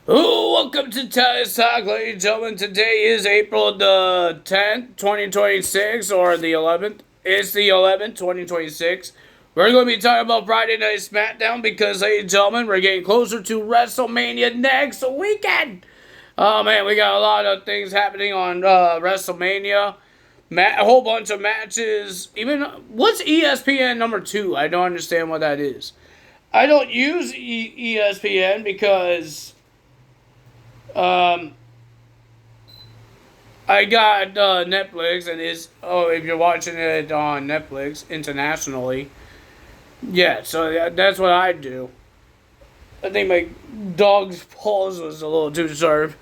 Oh, welcome to Taz Talk, ladies and gentlemen. Today is April the 10th, 2026, or the 11th. It's the 11th, 2026. We're going to be talking about Friday Night Smackdown because, ladies and gentlemen, we're getting closer to WrestleMania next weekend. Oh, man, we got a lot of things happening on WrestleMania. A whole bunch of matches. Even, what's ESPN number 2? I don't understand what that is. I don't use ESPN because... I got Netflix, and if you're watching it on Netflix internationally, yeah, so that's what I do. I think my dog's paws was a little too sharp.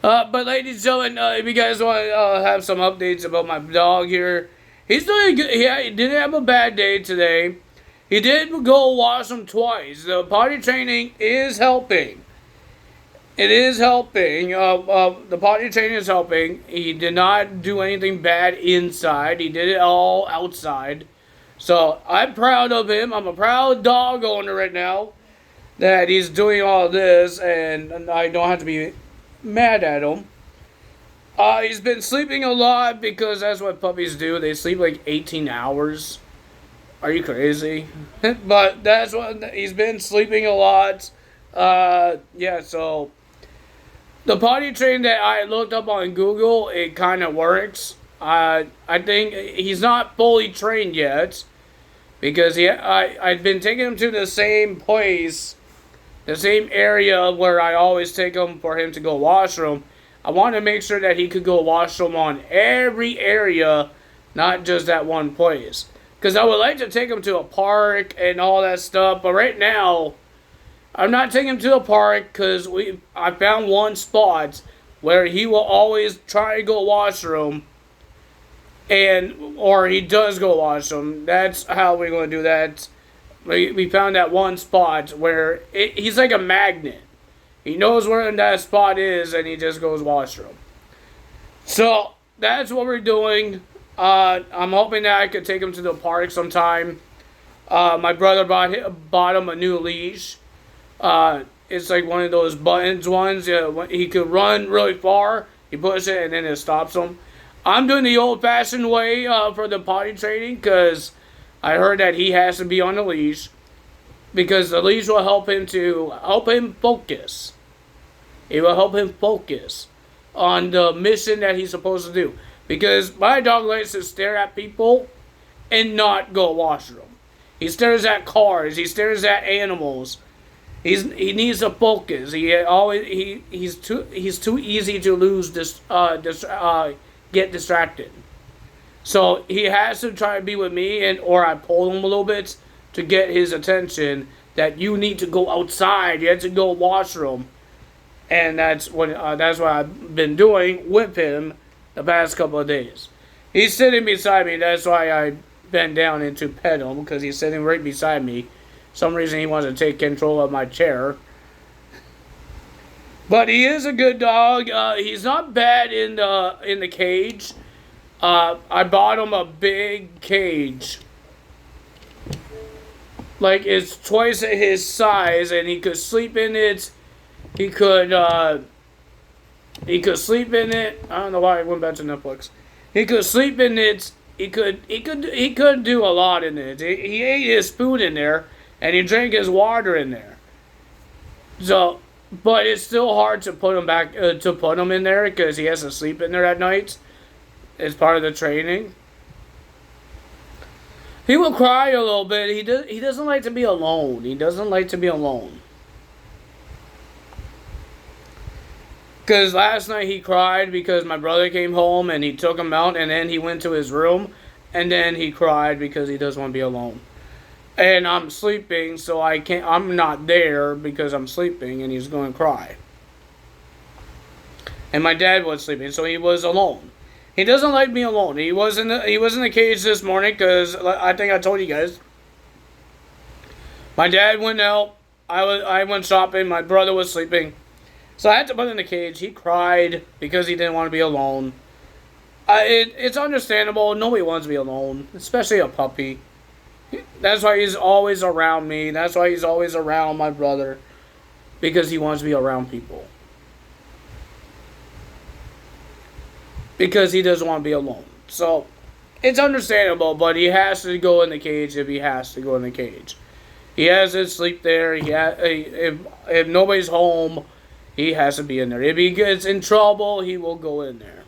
But ladies and gentlemen, if you guys want to have some updates about my dog here, he's doing good. He didn't have a bad day today. He did go wash him twice. The potty training is helping. It is helping. The potty training is helping. He did not do anything bad inside. He did it all outside. So I'm proud of him. I'm a proud dog owner right now that he's doing all this, and I don't have to be mad at him. He's been sleeping a lot because that's what puppies do. They sleep like 18 hours. Are you crazy? But that's what he's been sleeping a lot. Yeah, so the potty train that I looked up on Google, it kind of works. I think he's not fully trained yet because I've been taking him to the same place, the same area where I always take him for him to go washroom. I want to make sure that he could go washroom on every area, not just that one place. Because I would like to take him to a park and all that stuff, but right now I'm not taking him to a park because I found one spot where he will always try to go washroom, or he does go washroom. That's how we're going to do that. We found that one spot where he's like a magnet. He knows where that spot is, and he just goes washroom. So that's what we're doing. I'm hoping that I could take him to the park sometime. My brother bought him a new leash. It's like one of those buttons ones. He could run really far. He pushes it and then it stops him. I'm doing the old-fashioned way for the potty training because I heard that he has to be on the leash because the leash will help him focus. It will help him focus on the mission that he's supposed to do. Because my dog likes to stare at people and not go washroom. He stares at cars. He stares at animals. He needs to focus. He's too easy to lose get distracted. So he has to try to be with me, or I pull him a little bit to get his attention. That you need to go outside. You have to go washroom, and that's what I've been doing with him the past couple of days. He's sitting beside me. That's why I bent down and to pet him because he's sitting right beside me. Some reason he wants to take control of my chair. But he is a good dog. He's not bad in the cage. I bought him a big cage. Like it's twice his size, and he could sleep in it. He could sleep in it. I don't know why I went back to Netflix. He could sleep in it. He could do a lot in it. He ate his food in there. And he drank his water in there. So, but it's still hard to put him back in there because he has to sleep in there at night. It's part of the training. He will cry a little bit. He doesn't like to be alone. He doesn't like to be alone. Because last night he cried because my brother came home and he took him out, and then he went to his room, and then he cried because he doesn't want to be alone. And I'm sleeping, so I'm not there because I'm sleeping, and he's going to cry. And my dad was sleeping, so he was alone. He doesn't like being alone. He was in the cage this morning because I think I told you guys. My dad went out. I went shopping. My brother was sleeping, so I had to put him in the cage. He cried because he didn't want to be alone. It's understandable. Nobody wants to be alone, especially a puppy. That's why he's always around me. That's why he's always around my brother. because he wants to be around people. Because he doesn't want to be alone. So, it's understandable, but he has to go in the cage if he has to go in the cage. He has to sleep there. If nobody's home, he has to be in there. If he gets in trouble, he will go in there.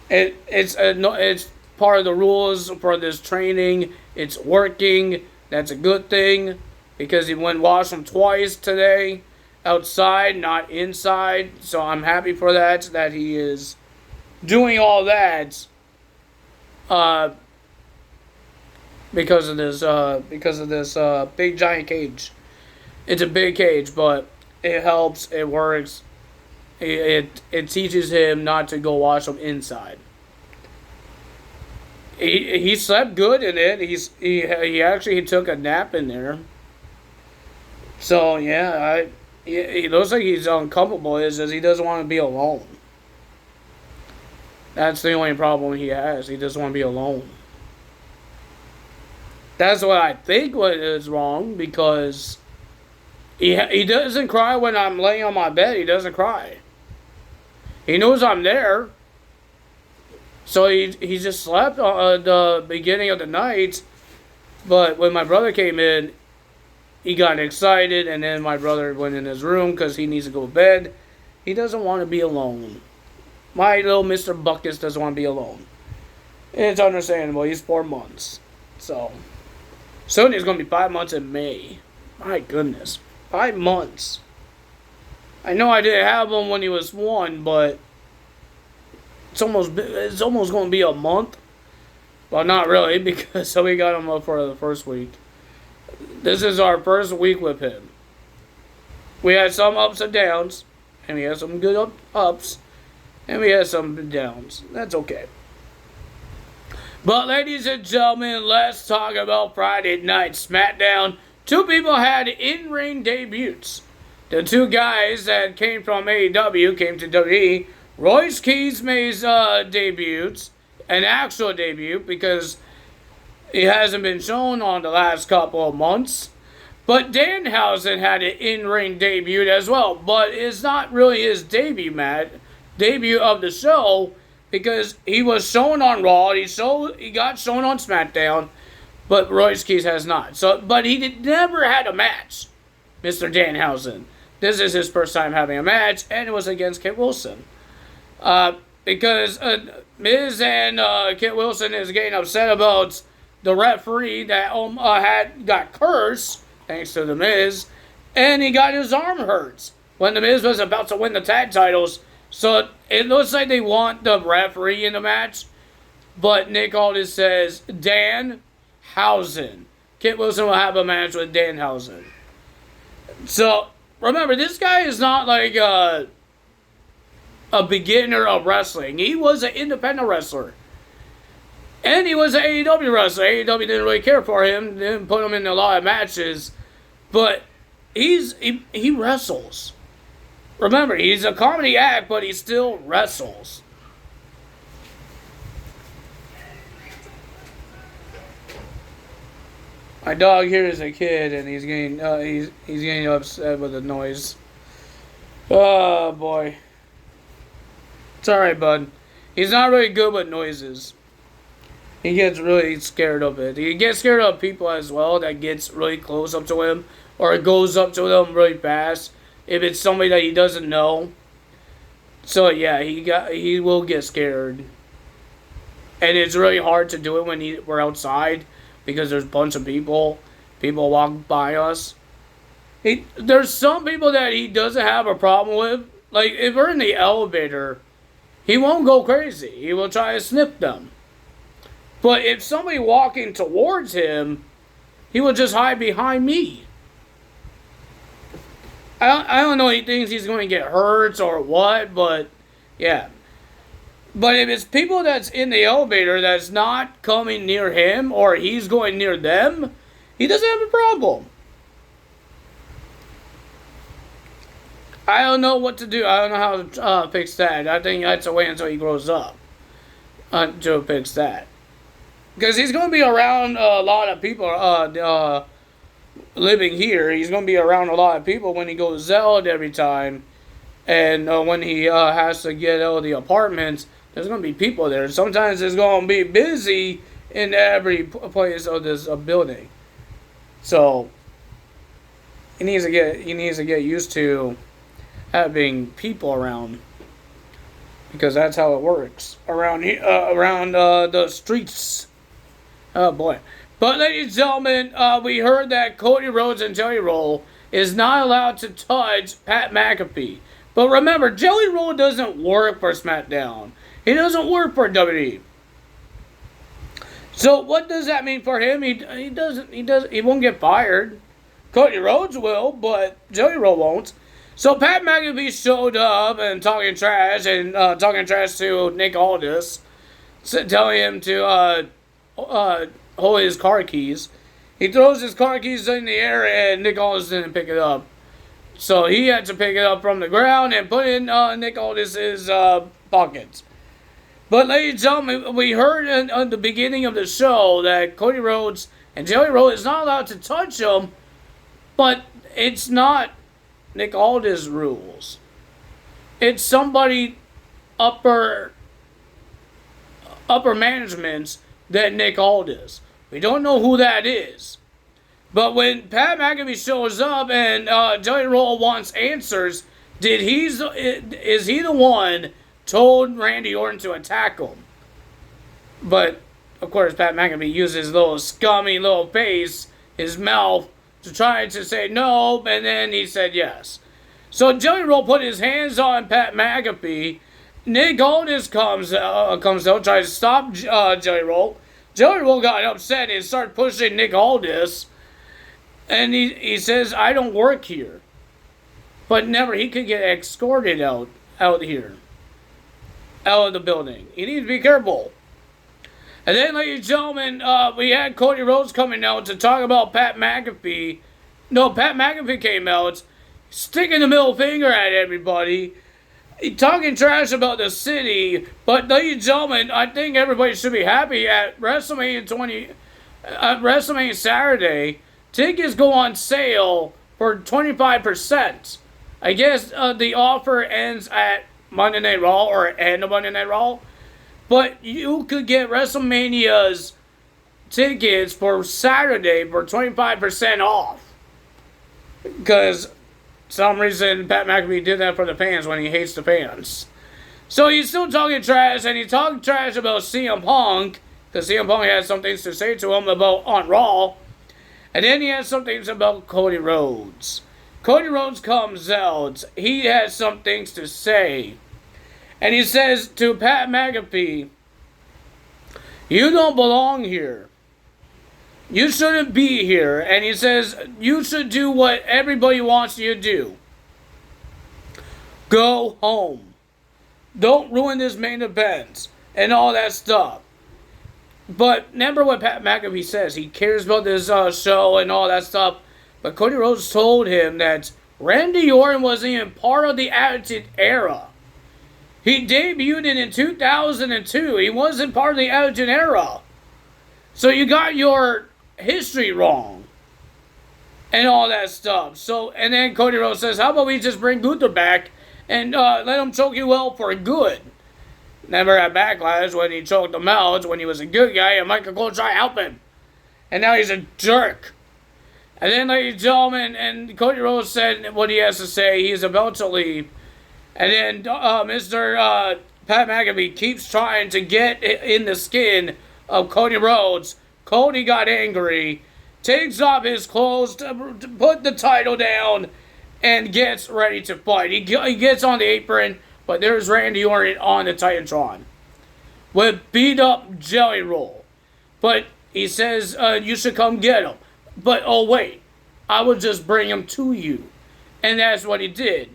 It's part of the rules for this training. It's working. That's a good thing because he went wash him twice today outside, not inside. So I'm happy for that he is doing all that because of this big giant cage. It's a big cage, but it helps. It works. It teaches him not to go wash him inside. He slept good in it. He actually took a nap in there. So yeah, he looks like he's uncomfortable. Is he doesn't want to be alone. That's the only problem he has. He doesn't want to be alone. That's what I think what is wrong because he doesn't cry when I'm laying on my bed. He doesn't cry. He knows I'm there. So he just slept at the beginning of the night. But when my brother came in, he got excited. And then my brother went in his room because he needs to go to bed. He doesn't want to be alone. My little Mr. Buckus doesn't want to be alone. It's understandable. He's 4 months. So, soon he's going to be 5 months in May. My goodness. 5 months. I know I didn't have him when he was 1, but it's almost going to be a month. Well, not really, because we got him up for the first week. This is our first week with him. We had some ups and downs, and we had some good ups. And we had some downs. That's okay. But ladies and gentlemen, let's talk about Friday Night Smackdown. 2 people had in-ring debuts. The 2 guys that came from AEW came to WWE. Royce Keys made his debuts. An actual debut because he hasn't been shown on the last couple of months. But Danhausen had an in-ring debut as well. But it's not really his debut of the show because he was shown on Raw. He got shown on SmackDown, but Royce Keys has not. But he never had a match, Mr. Danhausen. This is his first time having a match, and it was against Kit Wilson. Because Miz and Kit Wilson is getting upset about the referee that got cursed thanks to the Miz, and he got his arm hurt when the Miz was about to win the tag titles. So it looks like they want the referee in the match, but Nick Aldis says Danhausen. Kit Wilson will have a match with Danhausen. So remember, this guy is not like a beginner of wrestling. He was an independent wrestler, and he was an AEW wrestler. AEW didn't really care for him, didn't put him in a lot of matches, but he wrestles. Remember, he's a comedy act, but he still wrestles. My dog here is a kid, and he's getting upset with the noise. Oh boy, it's all right, bud. He's not really good with noises. He gets really scared of it. He gets scared of people as well that gets really close up to him, or goes up to them really fast. If it's somebody that he doesn't know. So yeah, he will get scared. And it's really hard to do it when we're outside because there's a bunch of people. People walk by us. There's some people that he doesn't have a problem with. Like if we're in the elevator, he won't go crazy. He will try to sniff them. But if somebody walking towards him, he will just hide behind me. I don't know if he thinks he's going to get hurt or what, but yeah. But if it's people that's in the elevator that's not coming near him or he's going near them, he doesn't have a problem. I don't know what to do. I don't know how to fix that. I think that's a wait until he grows up to fix that. Because he's going to be around a lot of people living here. He's going to be around a lot of people when he goes out every time. And when he has to get out of the apartments, there's going to be people there. Sometimes it's going to be busy in every place of this building. So he needs to get used to having people around, because that's how it works around the streets. Oh boy! But ladies and gentlemen, we heard that Cody Rhodes and Jelly Roll is not allowed to touch Pat McAfee. But remember, Jelly Roll doesn't work for Smackdown. He doesn't work for WWE. So what does that mean for him? He won't get fired. Cody Rhodes will, but Jelly Roll won't. So Pat McAfee showed up and talking trash to Nick Aldis, telling him to hold his car keys. He throws his car keys in the air and Nick Aldis didn't pick it up. So he had to pick it up from the ground and put it in Nick Aldis' pockets. But ladies and gentlemen, we heard in the beginning of the show that Cody Rhodes and Jelly Roll is not allowed to touch him, but it's not Nick Aldis' rules. It's somebody upper management's than Nick Aldis. We don't know who that is. But when Pat McAfee shows up and Jelly Roll wants answers, is he the one told Randy Orton to attack him? But of course, Pat McAfee uses his little scummy little face, his mouth, to try to say no, and then he said yes. So Jelly Roll put his hands on Pat McAfee. Nick Aldis comes out, tries to stop Jelly Roll. Jelly Roll got upset and started pushing Nick Aldis. And he says, I don't work here. But never, he could get escorted out here. Out of the building. He needs to be careful. And then, ladies and gentlemen, we had Cody Rhodes coming out to talk about Pat McAfee. No, Pat McAfee came out, sticking the middle finger at everybody, talking trash about the city. But, ladies and gentlemen, I think everybody should be happy at WrestleMania Saturday. Tickets go on sale for 25%. I guess the offer ends at Monday Night Raw or end of Monday Night Raw. But you could get WrestleMania's tickets for Saturday for 25% off. Because some reason Pat McAfee did that for the fans when he hates the fans. So he's still talking trash, and he talked trash about CM Punk, because CM Punk had some things to say to him about on Raw. And then he has some things about Cody Rhodes. Cody Rhodes comes out. He has some things to say. And he says to Pat McAfee, you don't belong here. You shouldn't be here. And he says, you should do what everybody wants you to do. Go home. Don't ruin this main event. And all that stuff. But remember what Pat McAfee says. He cares about this show and all that stuff. But Cody Rhodes told him that Randy Orton wasn't even part of the Attitude Era. He debuted in 2002. He wasn't part of the Attitude Era. So you got your history wrong. And all that stuff. So, and then Cody Rhodes says, how about we just bring Gunther back and let him choke you out for good. Never had backlash when he choked him out when he was a good guy and Michael Cole tried to help him. And now he's a jerk. And then, ladies and gentlemen, and Cody Rhodes said what he has to say. He is about to leave. And then Mr. Pat McAfee keeps trying to get in the skin of Cody Rhodes. Cody got angry, takes off his clothes to put the title down, and gets ready to fight. He gets on the apron. But there's Randy Orton on the Titantron with beat up Jelly Roll. But he says, you should come get him. But, oh wait, I will just bring him to you. And that's what he did.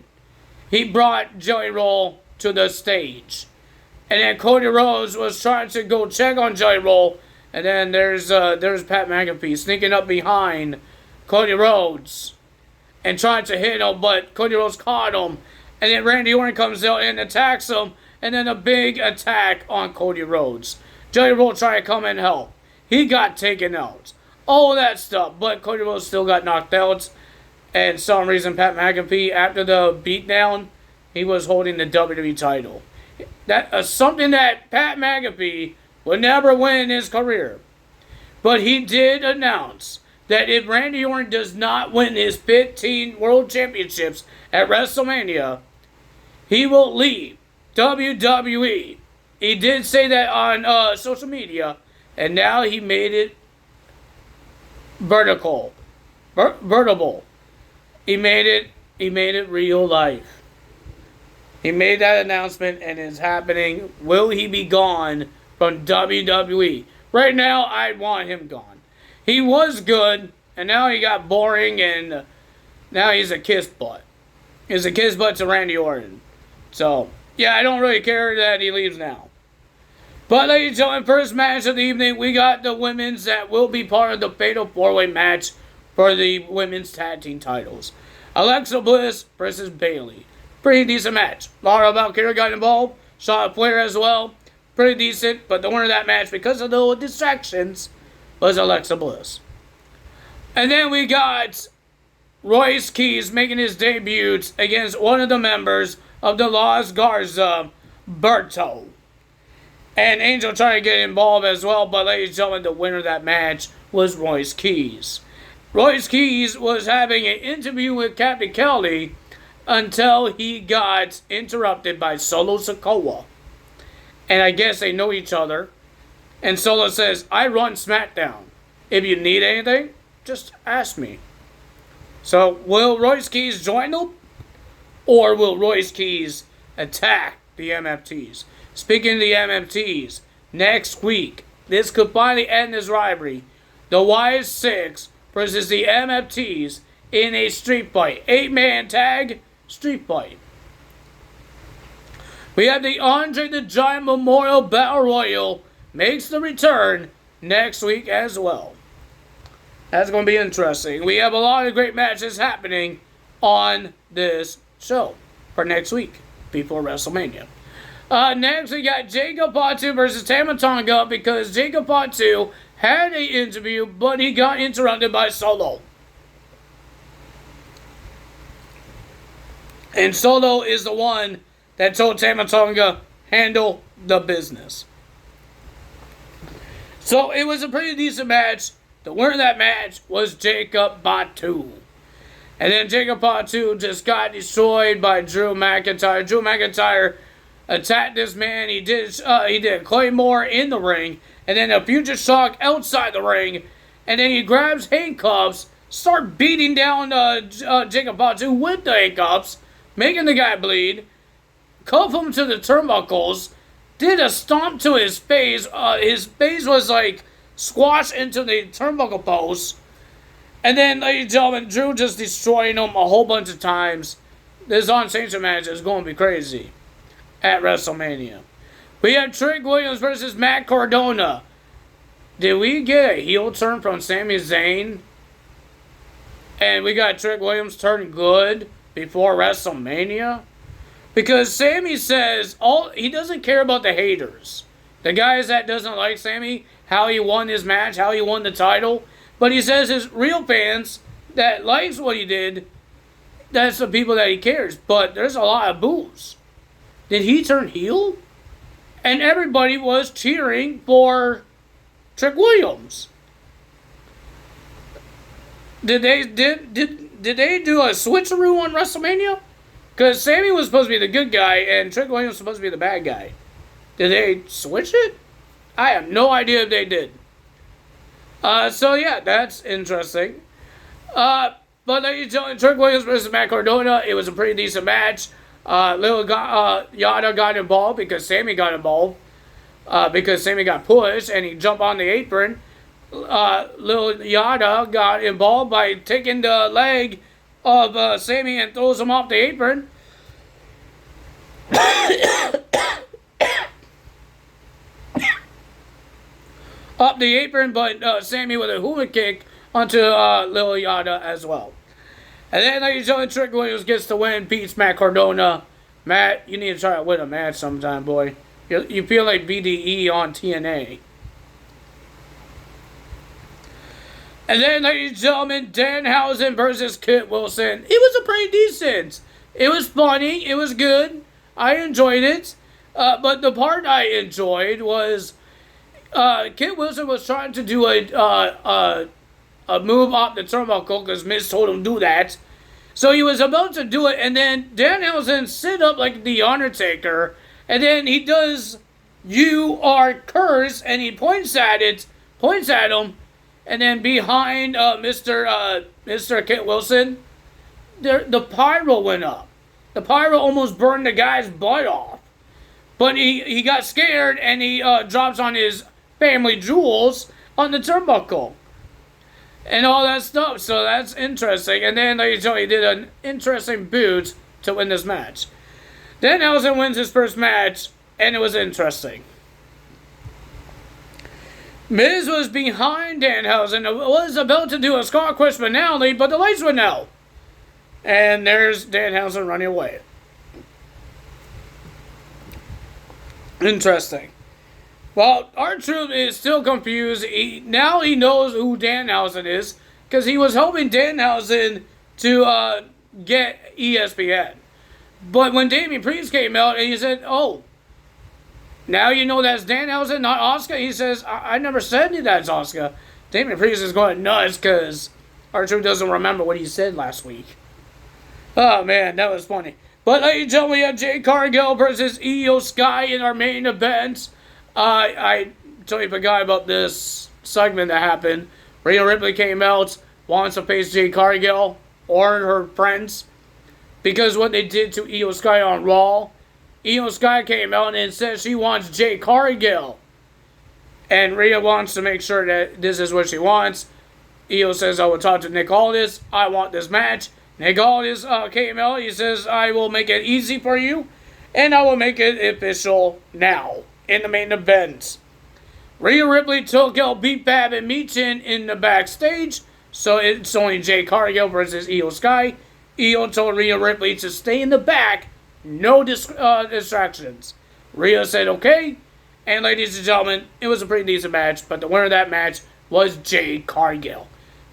He brought Jelly Roll to the stage. And then Cody Rhodes was trying to go check on Jelly Roll. And then there's Pat McAfee sneaking up behind Cody Rhodes and trying to hit him. But Cody Rhodes caught him. And then Randy Orton comes out and attacks him. And then a big attack on Cody Rhodes. Jelly Roll tried to come and help. He got taken out. all of that stuff. But Cody Rhodes still got knocked out. And for some reason, Pat McAfee, after the beatdown, he was holding the WWE title. That something that Pat McAfee would never win in his career. But he did announce that if Randy Orton does not win his 15 World Championships at WrestleMania, he will leave WWE. He did say that on social media, and now he made it vertical. He made it real life. He made that announcement, and it's happening. Will he be gone from WWE? Right now, I want him gone. He was good, and now he got boring, and now he's a kiss butt. He's a kiss butt to Randy Orton. So, yeah, I don't really care that he leaves now. But, ladies and gentlemen, first match of the evening, we got the women's that will be part of the Fatal 4-Way match for the women's tag team titles. Alexa Bliss versus Bayley. Pretty decent match. Laura Valkyria got involved. Charlotte Flair as well. Pretty decent, but the winner of that match, because of the distractions, was Alexa Bliss. And then we got Royce Keys making his debut against one of the members of the Los Garza, Berto. And Angel trying to get involved as well, but ladies and gentlemen, the winner of that match was Royce Keys. Royce Keys was having an interview with Captain Kelly until he got interrupted by Solo Sikoa. And I guess they know each other. And Solo says, I run Smackdown. If you need anything, just ask me. So, will Royce Keys join them? Or will Royce Keys attack the MFTs? Speaking of the MFTs, next week, this could finally end this rivalry. The Y6 versus the MFTs in a street fight. 8-man tag street fight. We have the Andre the Giant Memorial Battle Royal makes the return next week as well. That's going to be interesting. We have a lot of great matches happening on this show for next week before WrestleMania. Next, we got Jacob Fatu versus Tama Tonga because Jacob Fatu had an interview, but he got interrupted by Solo. And Solo is the one that told Tama Tonga, handle the business. So it was a pretty decent match. The winner of that match was Jacob Fatu. And then Jacob Fatu just got destroyed by Drew McIntyre. Drew McIntyre attacked this man. He did Claymore in the ring. And then a Future Shock outside the ring. And then he grabs handcuffs. Start beating down Jacob Fatu with the handcuffs. Making the guy bleed. Cuff him to the turnbuckles. Did a stomp to his face. His face was like squashed into the turnbuckle post. And then, ladies and gentlemen, Drew just destroying him a whole bunch of times. This unsanctioned match is going to be crazy at WrestleMania. We have Trick Williams versus Matt Cardona. Did we get a heel turn from Sami Zayn? And we got Trick Williams turn good before WrestleMania? Because Sami says he doesn't care about the haters. The guys that doesn't like Sami, how he won his match, how he won the title. But he says his real fans that likes what he did, that's the people that he cares. But there's a lot of boos. Did he turn heel? And everybody was cheering for Trick Williams. Did they do a switcheroo on WrestleMania? Because Sami was supposed to be the good guy and Trick Williams was supposed to be the bad guy. Did they switch it? I have no idea if they did. So yeah, that's interesting. But ladies and gentlemen, Trick Williams versus Matt Cardona, it was a pretty decent match. Yada got involved because Sami got involved. Because Sami got pushed and he jumped on the apron. Lil Yada got involved by taking the leg of Sami and throws him off the apron. Up the apron, but Sami with a hula kick onto Lil Yada as well. And then, ladies and gentlemen, Trick Williams gets the win, beats Matt Cardona. Matt, you need to try to win a match sometime, boy. You feel like BDE on TNA. And then, ladies and gentlemen, Danhausen versus Kit Wilson. It was a pretty decent. It was funny. It was good. I enjoyed it. But the part I enjoyed was Kit Wilson was trying to do a move off the turnbuckle because Miz told him to do that. So he was about to do it, and then Danhausen sit up like the Undertaker, and then he does "You are cursed," and he points at him, and then behind Mr. Kit Wilson, the pyro went up. The pyro almost burned the guy's butt off, but he got scared and he drops on his family jewels on the turnbuckle. And all that stuff, so that's interesting. And then, like you told, he did an interesting boot to win this match. Danhausen wins his first match, and it was interesting. Miz was behind Danhausen, was about to do a Scott Quest finale, but the lights went out. And there's Danhausen running away. Interesting. Well, R-Truth is still confused. Now he knows who Danhausen is because he was hoping Danhausen to get ESPN. But when Damian Priest came out and he said, "Oh, now you know that's Danhausen, not Asuka," he says, I never said that's Asuka. Damian Priest is going nuts because R-Truth doesn't remember what he said last week. Oh, man, that was funny. But, ladies and gentlemen, we have Jade Cargill versus Io Sky in our main event. I totally forgot about this segment that happened. Rhea Ripley came out, wants to face Jade Cargill or her friends because what they did to Io Sky on Raw. Io Sky came out and said she wants Jade Cargill. And Rhea wants to make sure that this is what she wants. Io says, "I will talk to Nick Aldis. I want this match." Nick Aldis came out. He says, "I will make it easy for you. And I will make it official now." In the main event, Rhea Ripley took out Beat Fab and Meechin in the backstage, so it's only Jade Cargill versus Io Sky. Io told Rhea Ripley to stay in the back, no distractions. Rhea said okay, and ladies and gentlemen, it was a pretty decent match, but the winner of that match was Jade Cargill.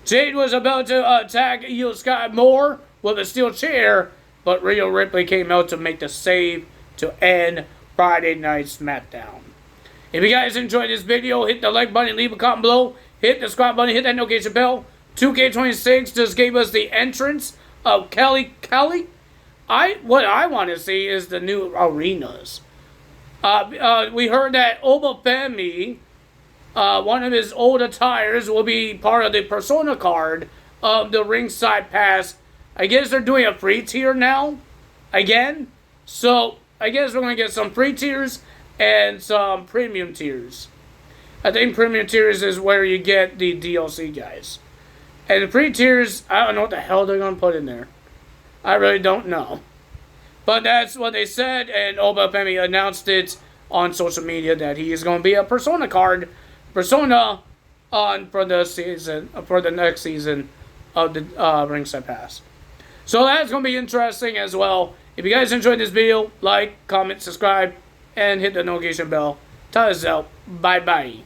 Jade was about to attack Io Sky more with a steel chair, but Rhea Ripley came out to make the save to end Friday Night Smackdown. If you guys enjoyed this video, hit the like button, leave a comment below, hit the subscribe button, hit that notification bell. 2K26 just gave us the entrance of Kelly. What I want to see is the new arenas. We heard that Obafemi, one of his old attires, will be part of the Persona card of the ringside pass. I guess they're doing a free tier now, again. So I guess we're going to get some free tiers and some premium tiers. I think premium tiers is where you get the DLC guys. And the free tiers, I don't know what the hell they're going to put in there. I really don't know. But that's what they said, and Obafemi announced it on social media that he is going to be a Persona card, Persona for the next season of the Ringside Pass. So that's going to be interesting as well. If you guys enjoyed this video, like, comment, subscribe, and hit the notification bell. Tell us out. Bye-bye.